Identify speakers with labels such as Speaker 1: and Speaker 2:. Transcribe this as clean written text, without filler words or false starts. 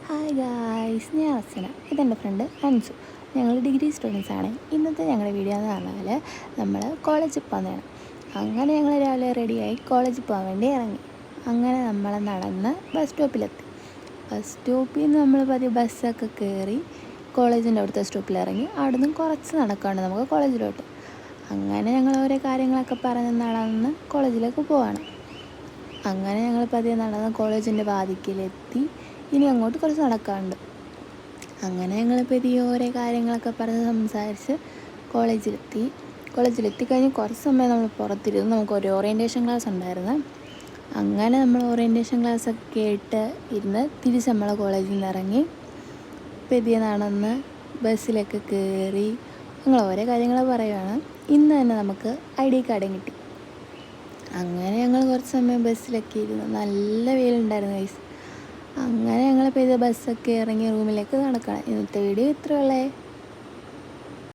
Speaker 1: Hi guys, ഞാൻ അർച്ചന. ഇതെൻ്റെ front Ansu. ഞങ്ങൾ ഡിഗ്രി സ്റ്റുഡൻസ് ആണ്. ഇന്നത്തെ ഞങ്ങളുടെ വീഡിയോ എന്ന് പറഞ്ഞാൽ നമ്മൾ കോളേജിൽ പോകുന്നതാണ്. അങ്ങനെ ഞങ്ങൾ രാവിലെ റെഡിയായി കോളേജിൽ പോകാൻ വേണ്ടി ഇറങ്ങി. അങ്ങനെ നമ്മൾ നടന്ന് ബസ് സ്റ്റോപ്പിലെത്തി. ബസ് സ്റ്റോപ്പിൽ നിന്ന് നമ്മൾ പതിയെ ബസ്സൊക്കെ കയറി കോളേജിൻ്റെ അവിടുത്തെ സ്റ്റോപ്പിൽ ഇറങ്ങി. അവിടെ നിന്ന് കുറച്ച് നടക്കാണ്ട് നമുക്ക് കോളേജിലോട്ട്. അങ്ങനെ ഞങ്ങൾ ഓരോ കാര്യങ്ങളൊക്കെ പറഞ്ഞ് നടന്ന് കോളേജിലേക്ക് പോവാണ്. അങ്ങനെ ഞങ്ങൾ പതിയെ നടന്ന് കോളേജിൻ്റെ വാതിക്കലെത്തി. ഇനി അങ്ങോട്ട് കുറച്ച് നടക്കാറുണ്ട്. അങ്ങനെ ഞങ്ങൾ പതിയെ ഓരോ കാര്യങ്ങളൊക്കെ പറഞ്ഞ് സംസാരിച്ച് കോളേജിലെത്തി കഴിഞ്ഞ് കുറച്ച് സമയം നമ്മൾ പുറത്തിരുന്ന്. നമുക്ക് ഒരു ഓറിയൻറ്റേഷൻ ക്ലാസ് ഉണ്ടായിരുന്നു. അങ്ങനെ നമ്മൾ ഓറിയൻറ്റേഷൻ ക്ലാസ്സൊക്കെ കേട്ട് ഇരുന്ന് തിരിച്ച് നമ്മൾ കോളേജിൽ നിന്ന് ഇറങ്ങി പതിയെ നടന്ന് ബസ്സിലൊക്കെ കയറി. ഞങ്ങൾ ഓരോ കാര്യങ്ങൾ പറയുകയാണ്. ഇന്ന് തന്നെ നമുക്ക് ID കാർഡും കിട്ടി. അങ്ങനെ ഞങ്ങൾ കുറച്ച് സമയം ബസ്സിലൊക്കെ ഇരുന്ന്. നല്ല വെയിലുണ്ടായിരുന്നു ഗൈസ്. അങ്ങനെ ഞങ്ങൾ പെയ്ത ബസ്സൊക്കെ ഇറങ്ങി റൂമിലേക്ക് നടക്കണം. ഇന്നത്തെ വീഡിയോ ഇത്രയുള്ളേ.